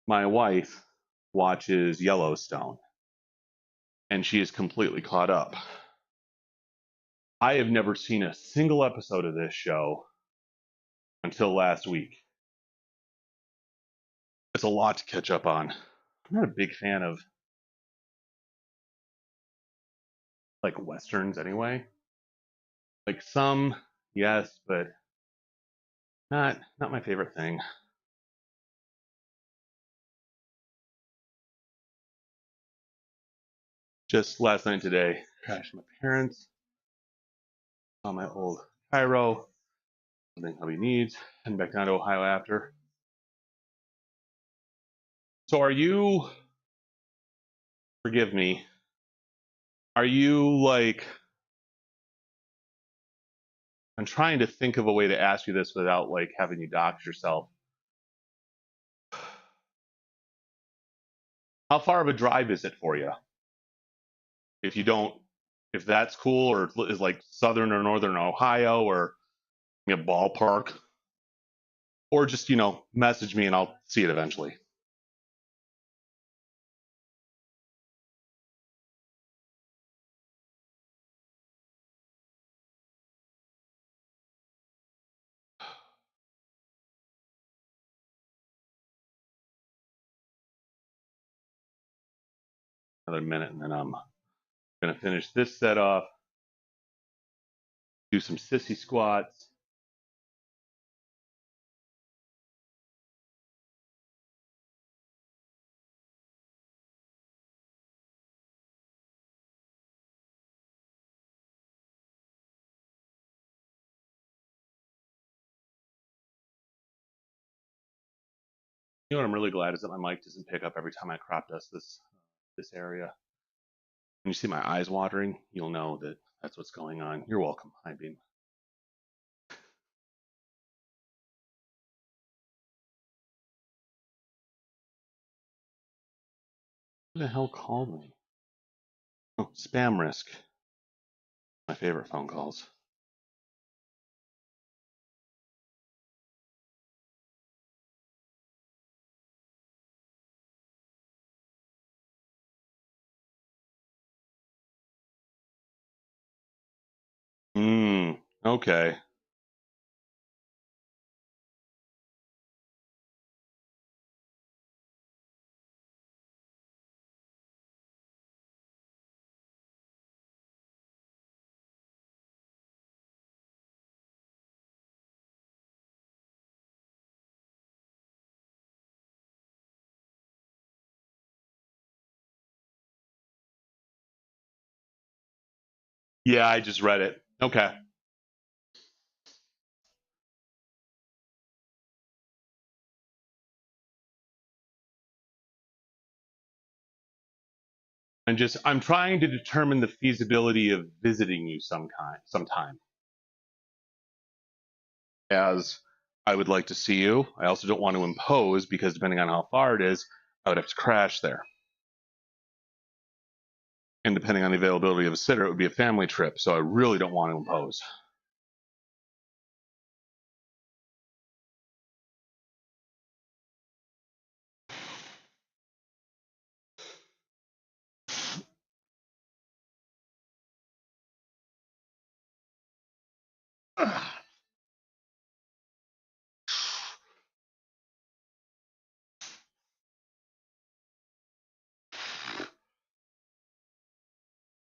my wife watches Yellowstone, and she is completely caught up. I have never seen a single episode of this show until last week. It's a lot to catch up on. I'm not a big fan of like westerns anyway. Like some, yes, but not my favorite thing. Just last night today, crashed my parents on my old Cairo, something hubby needs, and back down to Ohio after. So are you, forgive me, are you like, I'm trying to think of a way to ask you this without like having you dox yourself. How far of a drive is it for you? If you don't, if that's cool, or is like southern or northern Ohio, or ballpark, or just message me and I'll see it eventually. Another minute, and then I'm gonna finish this set off, do some sissy squats. You know what I'm really glad is that my mic doesn't pick up every time I crop dust this area. When you see my eyes watering, you'll know that that's what's going on. You're welcome. Hi, Beam. Who the hell called me? Oh, spam risk. My favorite phone calls. Okay. Yeah, I just read it. Okay. I'm trying to determine the feasibility of visiting you sometime. As I would like to see you. I also don't want to impose because depending on how far it is, I would have to crash there. And depending on the availability of a sitter, it would be a family trip. So I really don't want to impose.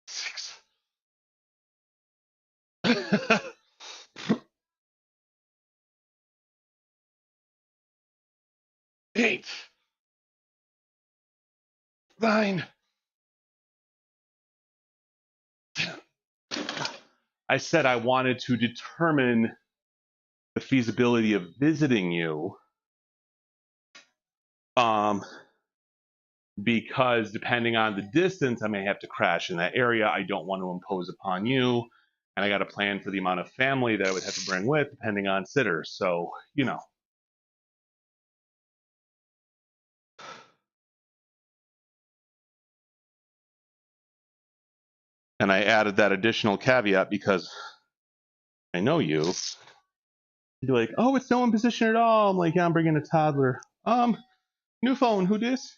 Six. 8, 9, 10. I said I wanted to determine the feasibility of visiting you. Because depending on the distance, I may have to crash in that area. I don't want to impose upon you. And I got to plan for the amount of family that I would have to bring with, depending on sitters. So, you know. And I added that additional caveat because I know you. You'd be like, oh, it's no imposition at all. I'm like, yeah, I'm bringing a toddler. New phone, who dis?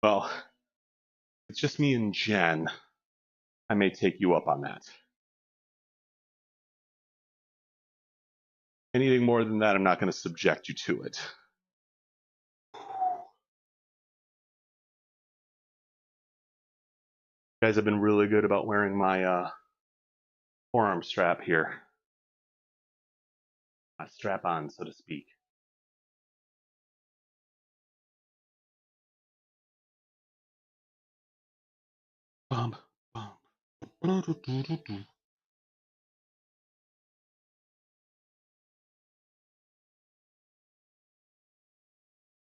Well, it's just me and Jen. I may take you up on that. Anything more than that, I'm not going to subject you to it. You guys have been really good about wearing my forearm strap here. My strap on, so to speak. Bum, bum.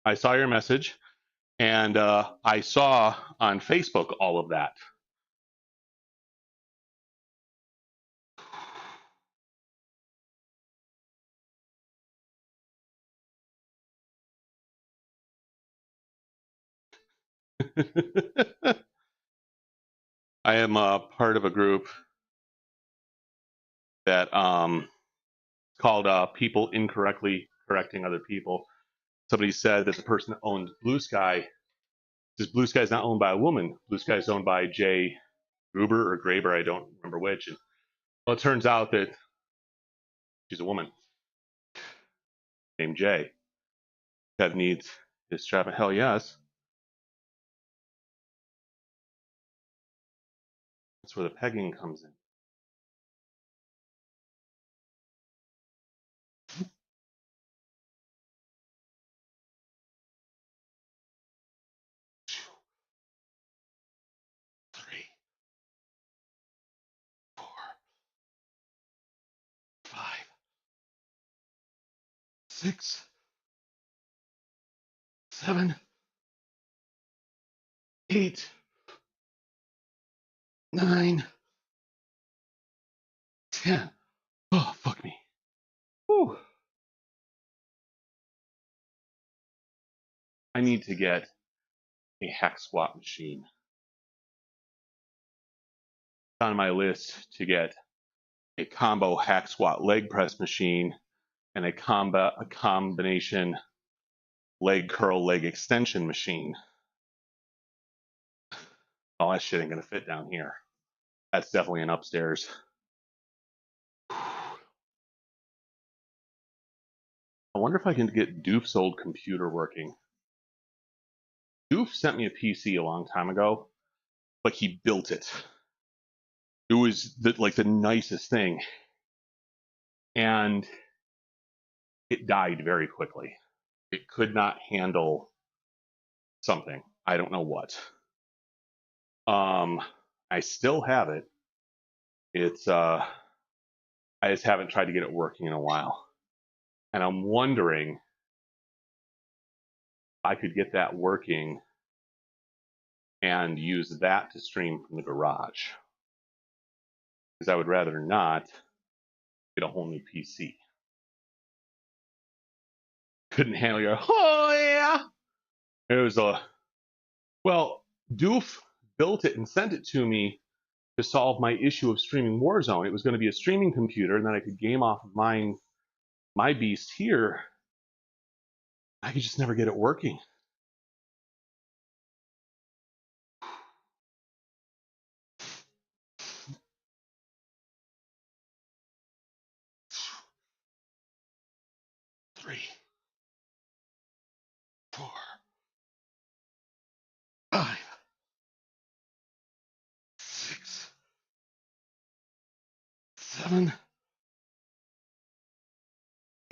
I saw your message, and I saw on Facebook all of that. I am a part of a group that called People Incorrectly Correcting Other People. Somebody said that the person that owned Blue Sky, because Blue Sky is not owned by a woman. Blue Sky is owned by Jay Gruber or Graber, I don't remember which. And, well, it turns out that she's a woman named Jay that needs his strap. Hell yes. That's where the pegging comes in. Three, 4, 5, 6, 7, 8, 9, 10. Oh, fuck me. Whew. I need to get a hack squat machine. It's on my list to get a combo hack squat leg press machine and a combination leg curl leg extension machine. Oh, that shit ain't gonna fit down here. That's definitely an upstairs. I wonder if I can get Doof's old computer working. Doof sent me a PC a long time ago, but he built it. It was like the nicest thing. And it died very quickly. It could not handle something. I don't know what. I still have it. It's I just haven't tried to get it working in a while. And I'm wondering if I could get that working and use that to stream from the garage. Because I would rather not get a whole new PC. Couldn't handle your, oh yeah. It was well, Doof built it and sent it to me to solve my issue of streaming Warzone. It was going to be a streaming computer, and then I could game off of my beast here. I could just never get it working. Three, 4, 5, 6, 7,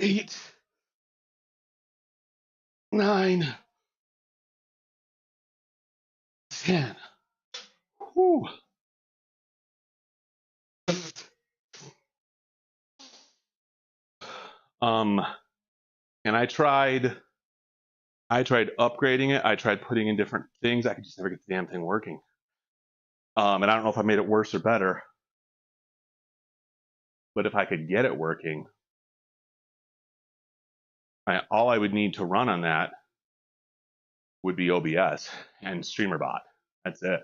8, 9, 10. Whew. And I tried upgrading it. I tried putting in different things. I could just never get the damn thing working. And I don't know if I made it worse or better. But if I could get it working, all I would need to run on that would be OBS and StreamerBot. That's it.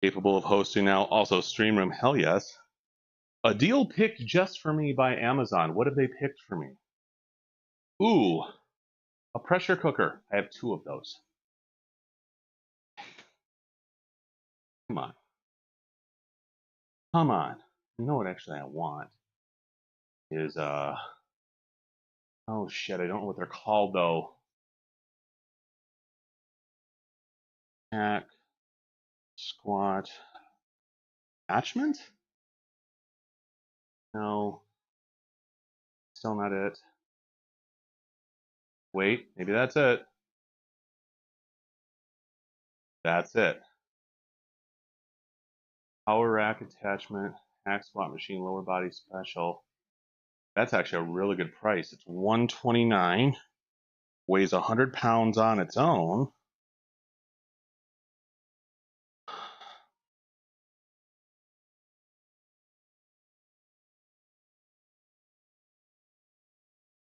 Capable of hosting now. Also, Stream Room. Hell yes. A deal picked just for me by Amazon. What have they picked for me? Ooh, a pressure cooker. I have 2 of those. Come on. Come on. You know what actually I want is, oh shit, I don't know what they're called though. Hack, squat, attachment? No. Still not it. Wait, maybe that's it. That's it. Power rack attachment, hack squat machine, lower body special. That's actually a really good price. It's $129, weighs 100 pounds on its own.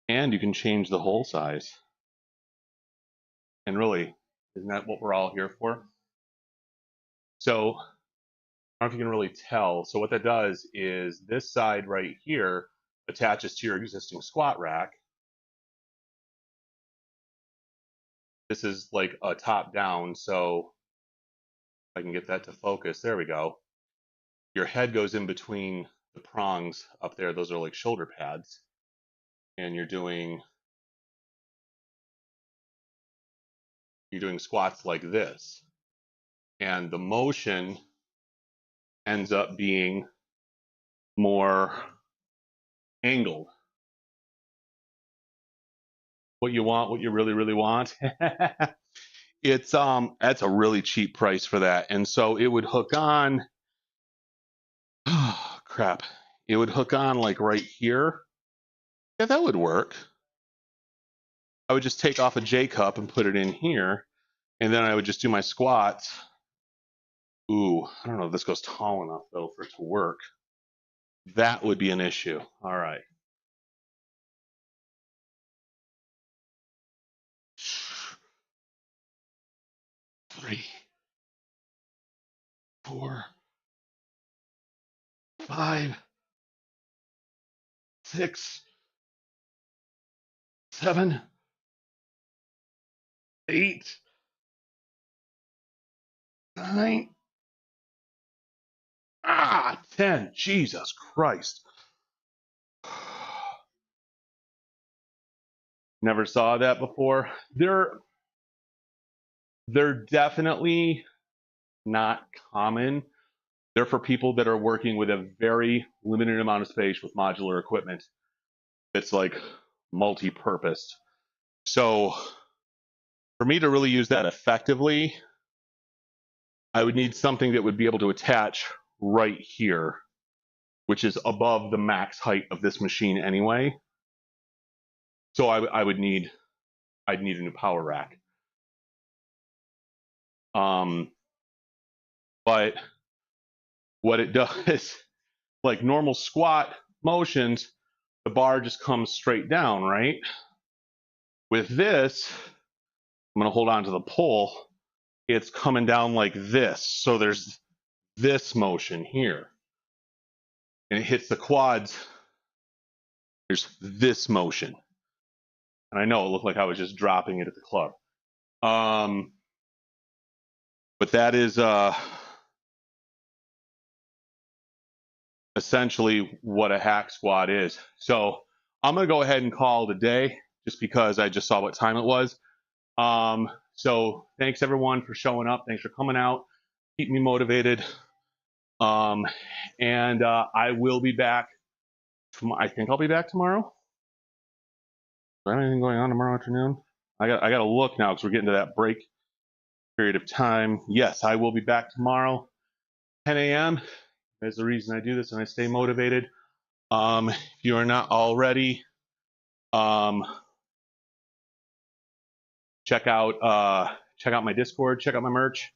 And you can change the hole size. And really, isn't that what we're all here for? So, I don't know if you can really tell. So what that does is this side right here attaches to your existing squat rack. This is like a top down, so I can get that to focus. There we go. Your head goes in between the prongs up there. Those are like shoulder pads. And you're doing squats like this. And the motion ends up being more angled. what you want, what you really, really want. It's that's a really cheap price for that. And so it would hook on, oh, crap. It would hook on like right here. Yeah, that would work. I would just take off a J cup and put it in here, and then I would just do my squats. Ooh, I don't know if this goes tall enough though for it to work. That would be an issue. All right. 3, 4, 5, 6, 7, 8, 9, 10. Jesus Christ. Never saw that before. They're definitely not common. They're for people that are working with a very limited amount of space with modular equipment. It's like multi-purpose. So for me to really use that effectively, I would need something that would be able to attach right here, which is above the max height of this machine anyway. So I'd need a new power rack. But what it does, like normal squat motions, the bar just comes straight down, right? With this, I'm gonna hold on to the pole. It's coming down like this. So there's this motion here. And it hits the quads. There's this motion. And I know it looked like I was just dropping it at the club. But that is essentially what a hack squat is. So I'm gonna go ahead and call it a day just because I just saw what time it was. So thanks everyone for showing up. Thanks for coming out. Keep me motivated. And I will be back. I think I'll be back tomorrow. Do I have anything going on tomorrow afternoon? I got to look now because we're getting to that break period of time. Yes, I will be back tomorrow, 10 a.m. That's the reason I do this and I stay motivated. If you are not already, check out my Discord, check out my merch.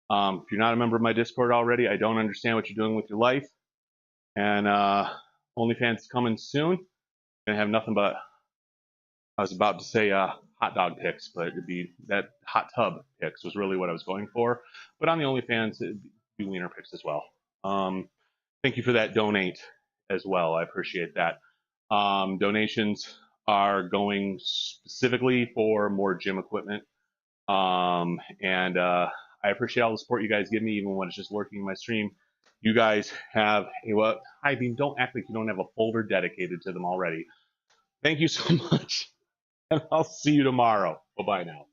If you're not a member of my Discord already, I don't understand what you're doing with your life. And OnlyFans is coming soon. Gonna have nothing but, I was about to say hot dog pics, but it'd be that hot tub pics was really what I was going for. But on the OnlyFans, it'd be wiener pics as well. Thank you for that donate as well. I appreciate that. Donations are going specifically for more gym equipment. And I appreciate all the support you guys give me, even when it's just lurking in my stream. You guys have I mean, don't act like you don't have a folder dedicated to them already. Thank you so much, and I'll see you tomorrow. Bye-bye now.